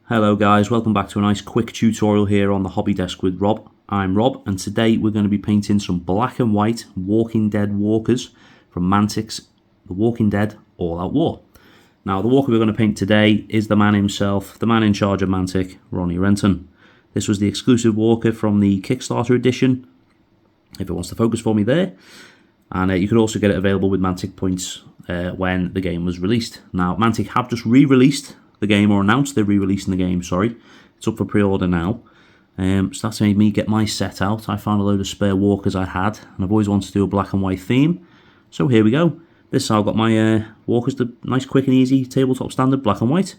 Hello guys, welcome back to a nice quick tutorial here on the Hobby Desk with Rob. I'm Rob and today we're going to be painting some black and white Walking Dead walkers from Mantic's The Walking Dead All Out War. Now the walker we're going to paint today is the man himself, the man in charge of Mantic, Ronnie Renton. This was the exclusive walker from the Kickstarter edition, if it wants to focus for me there. And you could also get it available with Mantic points when the game was released. Now Mantic have just re-released the game, or announced they're re-releasing the game, sorry. It's up for pre-order now. So that's made me get my set out. I found a load of spare walkers I had, and I've always wanted to do a black and white theme. So here we go. This is how I've got my walkers, the nice, quick and easy tabletop standard black and white.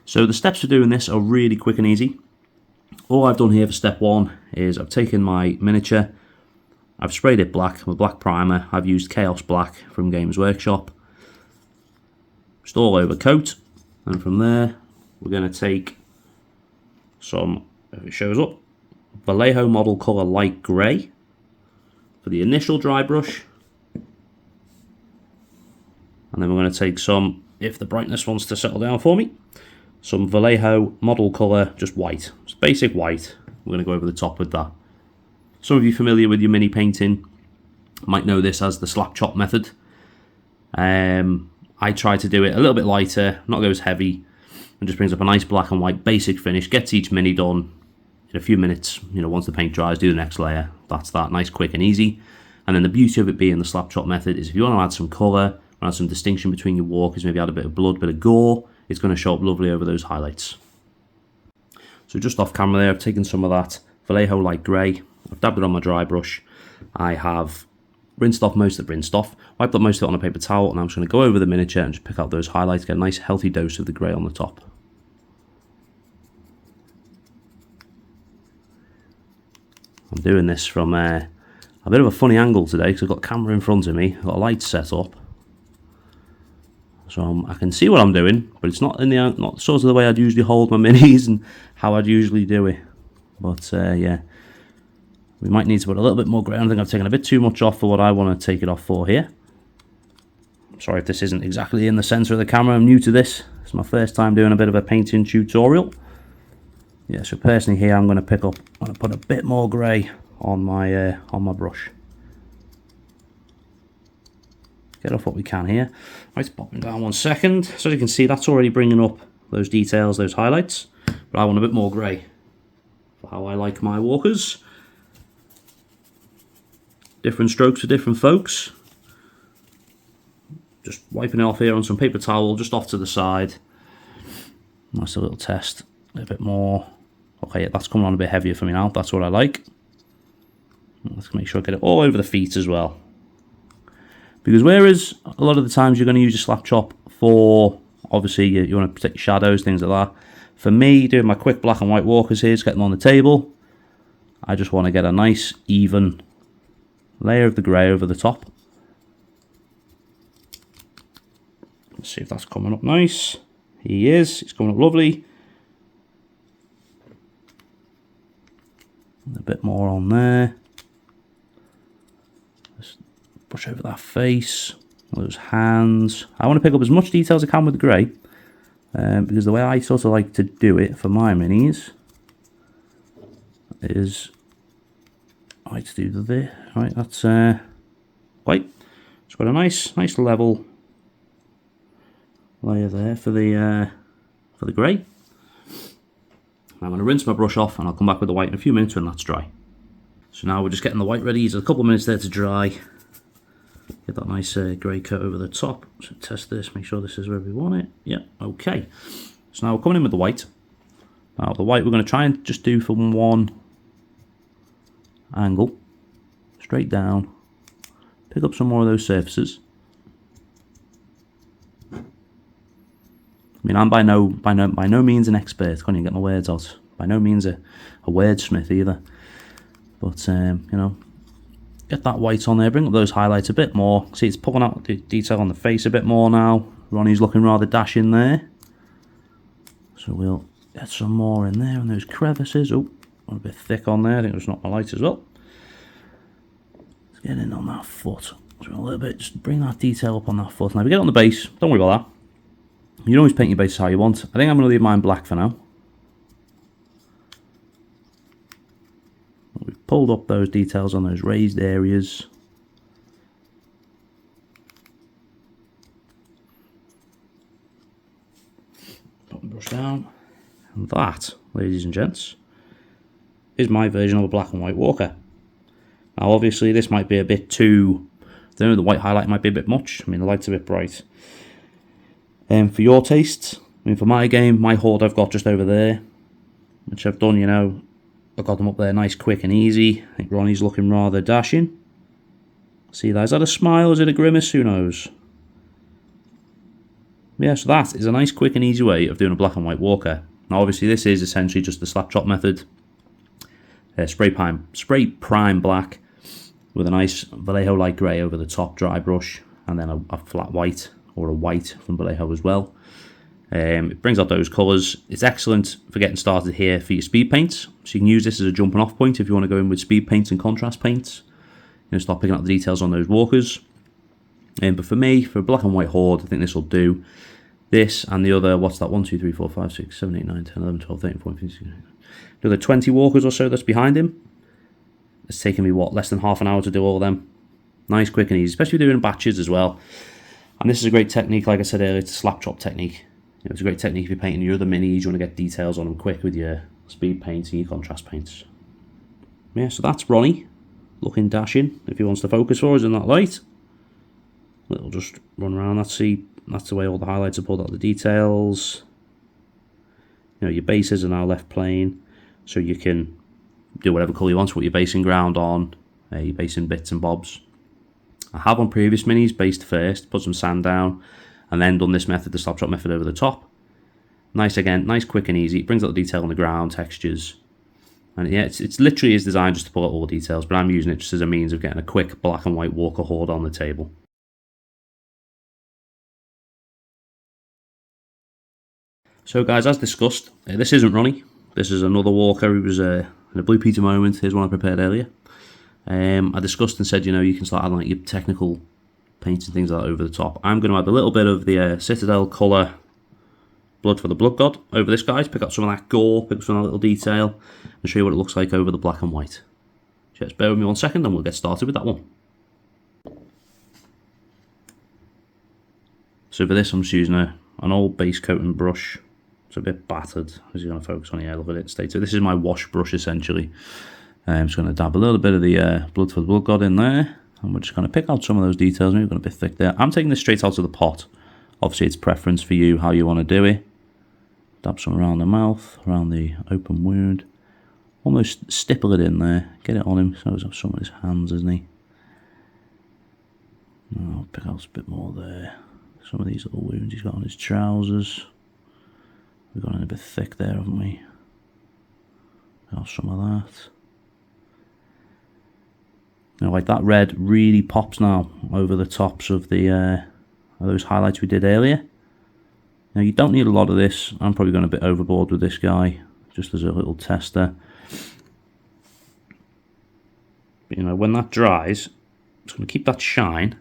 So the steps for doing this are really quick and easy. All I've done here for step one is I've taken my miniature, I've sprayed it black with black primer. I've used Chaos Black from Games Workshop. Just all over coat, and from there we're going to take some, if it shows up, Vallejo model colour light grey for the initial dry brush, and then we're going to take some, if the brightness wants to settle down for me, some Vallejo model colour just white. It's basic white. We're going to go over the top with that. Some of you familiar with your mini painting might know this as the slap chop method. I try to do it a little bit lighter, not go as heavy, and just brings up a nice black and white basic finish, gets each mini done in a few minutes. You know, once the paint dries, do the next layer. That's that, nice, quick and easy. And then the beauty of it being the slap chop method is if you want to add some colour, add some distinction between your walkers, maybe add a bit of blood, bit of gore, it's going to show up lovely over those highlights. So just off camera there, I've taken some of that Vallejo light grey, I've dabbed it on my dry brush, I have rinsed off most of it, wiped up most of it on a paper towel, and I'm just going to go over the miniature and just pick out those highlights, get a nice healthy dose of the grey on the top. I'm doing this from a bit of a funny angle today because I've got a camera in front of me, I've got a light set up, so I can see what I'm doing, but it's not not sort of the way I'd usually hold my minis and how I'd usually do it. But yeah. We might need to put a little bit more grey. I think I've taken a bit too much off for what I want to take it off for here. I'm sorry if this isn't exactly in the centre of the camera. I'm new to this. It's my first time doing a bit of a painting tutorial. Yeah, so personally here I'm going to put a bit more grey on my brush. Get off what we can here. Right, popping down 1 second. So as you can see, that's already bringing up those details, those highlights. But I want a bit more grey for how I like my walkers. Different strokes for different folks. Just wiping it off here on some paper towel, just off to the side. Nice little test. A bit more. Okay, that's coming on a bit heavier for me now. That's what I like. Let's make sure I get it all over the feet as well. Because whereas a lot of the times you're going to use your slap chop for, obviously, you want to protect your shadows, things like that. For me, doing my quick black and white walkers here, just get them on the table. I just want to get a nice, even layer of the grey over the top. Let's see if that's coming up nice. He is. It's coming up lovely. A bit more on there. Just brush over that face, those hands. I want to pick up as much detail as I can with the grey, because the way I sort of like to do it for my minis is I like to do the right. That's white. It's got a nice level layer there for the grey. I'm going to rinse my brush off and I'll come back with the white in a few minutes when that's dry. So now we're just getting the white ready. There's a couple of minutes there to dry. Get that nice grey coat over the top. So test this, make sure this is where we want it. Yeah, okay. So now we're coming in with the white. Now the white we're going to try and just do from one angle, straight down. Pick up some more of those surfaces. I mean, I'm by no means an expert. Can't even get my words out. By no means a wordsmith either. But you know, get that white on there. Bring up those highlights a bit more. See, it's pulling out the detail on the face a bit more now. Ronnie's looking rather dashing there. So we'll get some more in there on those crevices. Oh, a bit thick on there. I think it's not my light as well. Let's get in on that foot. So a little bit. Just bring that detail up on that foot. Now, if we get it on the base, don't worry about that. You can always paint your base how you want. I think I'm going to leave mine black for now. We've pulled up those details on those raised areas. Put the brush down. And that, ladies and gents, is my version of a black and white walker. Now obviously this might be a bit too, I don't know, the white highlight might be a bit much. I mean the light's a bit bright. For your tastes, I mean for my game, my horde I've got just over there, which I've done, you know, I've got them up there nice, quick and easy. I think Ronnie's looking rather dashing. See that, is that a smile, is it a grimace, who knows? Yeah, so that is a nice, quick and easy way of doing a black and white walker. Now obviously this is essentially just the slap chop method. Spray prime black with a nice Vallejo light grey over the top dry brush, and then a flat white or a white from Vallejo as well. It brings out those colours. It's excellent for getting started here for your speed paints. So you can use this as a jumping off point if you want to go in with speed paints and contrast paints. You know, start picking up the details on those walkers. But for me, for a black and white horde, I think this will do. This and the other, what's that, 1, 2, 3, 4, 5, 6, 7, 8, 9, 10, 11, 12, 13, 14, 15, 16. The other 20 walkers or so that's behind him. It's taken me, what, less than half an hour to do all of them. Nice, quick and easy, especially if you're doing batches as well. And this is a great technique, like I said earlier, it's a slap chop technique. You know, it's a great technique if you're painting your other minis, you want to get details on them quick with your speed paints and your contrast paints. Yeah, so that's Ronnie, looking dashing, if he wants to focus for us in that light. It'll just run around, that's the way all the highlights are pulled out, the details. You know, your bases are now left plain, so you can do whatever colour you want, put your basing ground on, your basing bits and bobs. I have on previous minis based first, put some sand down, and then done this method, the slap chop method, over the top. Nice again, nice, quick and easy. It brings out the detail on the ground, textures. And yeah, it's literally is designed just to pull out all the details, but I'm using it just as a means of getting a quick black and white walker horde on the table. So guys, as discussed, this isn't Ronnie. This is another walker who was in a Blue Peter moment. Here's one I prepared earlier. I discussed and said, you know, you can start adding like your technical paints and things like that over the top. I'm going to add a little bit of the Citadel colour Blood for the Blood God over this, guys. Pick up some of that gore, pick up some of that little detail, and show you what it looks like over the black and white. Just bear with me 1 second and we'll get started with that one. So for this I'm just using an old base coating brush. It's a bit battered, as you're going to focus on here. Look at it, stay to. This is my wash brush essentially. I'm just going to dab a little bit of the Blood for the Blood God in there, and we're just going to pick out some of those details. Maybe we've got a bit thick there. I'm taking this straight out of the pot. Obviously it's preference for you how you want to do it. Dab some around the mouth, around the open wound. Almost stipple it in there. Get it on him. So he's got some of his hands, isn't he? I'll pick out a bit more there. Some of these little wounds he's got on his trousers. We've gone in a bit thick there, haven't we? Got some of that. Now, like that red really pops now over the tops of the those highlights we did earlier. Now you don't need a lot of this. I'm probably going a bit overboard with this guy, just as a little tester. But you know, when that dries, it's going to keep that shine.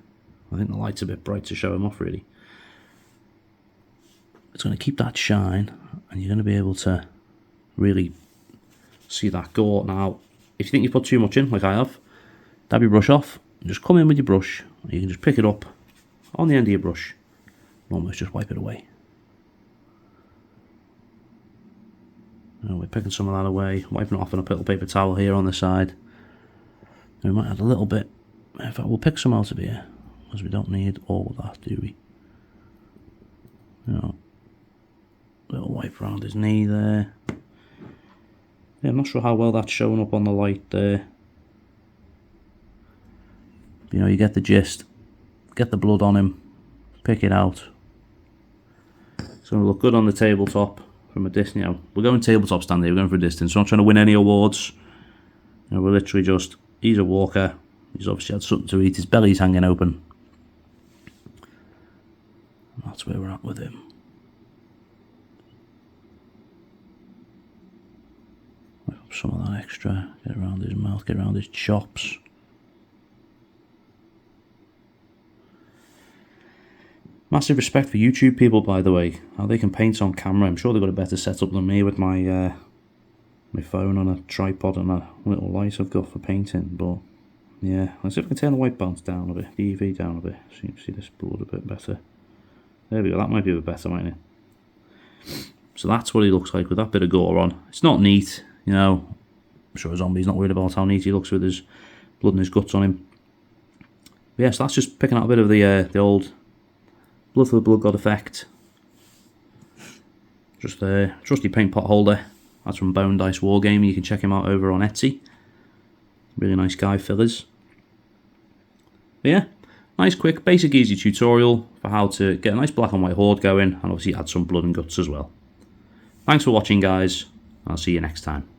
I think the light's a bit bright to show him off, really. It's going to keep that shine, and you're going to be able to really see that gore. Now, if you think you've put too much in, like I have, dab your brush off, and just come in with your brush, and you can just pick it up on the end of your brush, and almost just wipe it away. Now we're picking some of that away, wiping it off on a little paper towel here on the side. And we might add a little bit, in fact we'll pick some out of here, because we don't need all of that, do we? You know, little wipe around his knee there. Yeah, I'm not sure how well that's showing up on the light there. You know, you get the gist. Get the blood on him, pick it out. It's going to look good on the tabletop from a distance. You know, we're going tabletop stand here, we're going for a distance. We're not trying to win any awards. You know, we're literally just, he's a walker. He's obviously had something to eat. His belly's hanging open. And that's where we're at with him. Some of that extra, get around his mouth, get around his chops. Massive respect for YouTube people, by the way. How they can paint on camera. I'm sure they've got a better setup than me with my my phone on a tripod and a little light I've got for painting. But yeah, let's see if I can turn the white balance down a bit, the EV down a bit, so you can see this blood a bit better. There we go, that might be a bit better, mightn't it? So that's what he looks like with that bit of gore on. It's not neat, you know. I'm sure a zombie's not worried about how neat he looks with his blood and his guts on him. But yeah, so that's just picking out a bit of the old Blood for the Blood God effect. Just a trusty paint pot holder. That's from Bone Dice Wargaming. You can check him out over on Etsy. Really nice guy, fillers. But yeah, nice, quick, basic, easy tutorial for how to get a nice black and white horde going, and obviously add some blood and guts as well. Thanks for watching, guys. I'll see you next time.